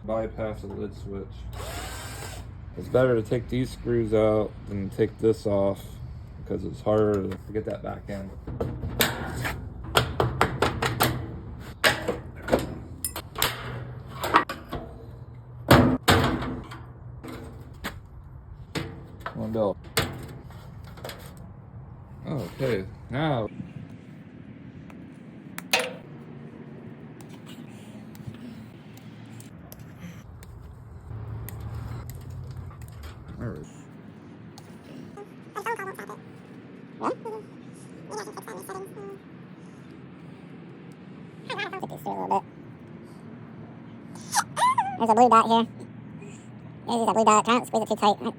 bypass a lid switch. It's better to take these screws out than take this off because it's harder to get that back in. One belt. Okay, now. All right. There's a blue dot here. There's a blue dot. Try not to squeeze it too tight.